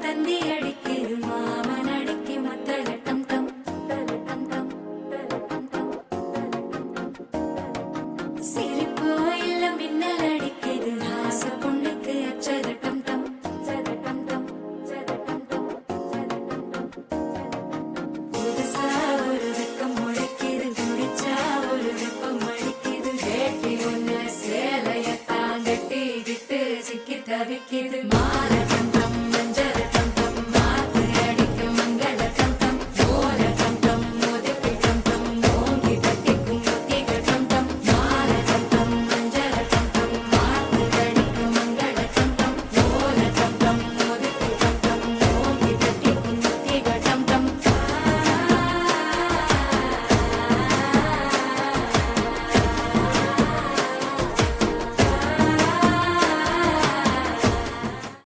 தந்தி அடிக்குது மாமன் அடிக்கு மத்தள டம் டம் டம் டம் சிரிப்போ இல்ல மின்னல் அடிக்குது ஆச பொண்ணுக்கு அச்சத டம் டம் டம் டம் புதுசா ஒரு வெக்கம் முளைக்குது குடிச்சா ஒரு வெப்பம் அடிக்குது வேட்டி ஒண்ணு சேலையத்தான் கட்டிக்கிட்டு சிக்கி தவிக்குது மாற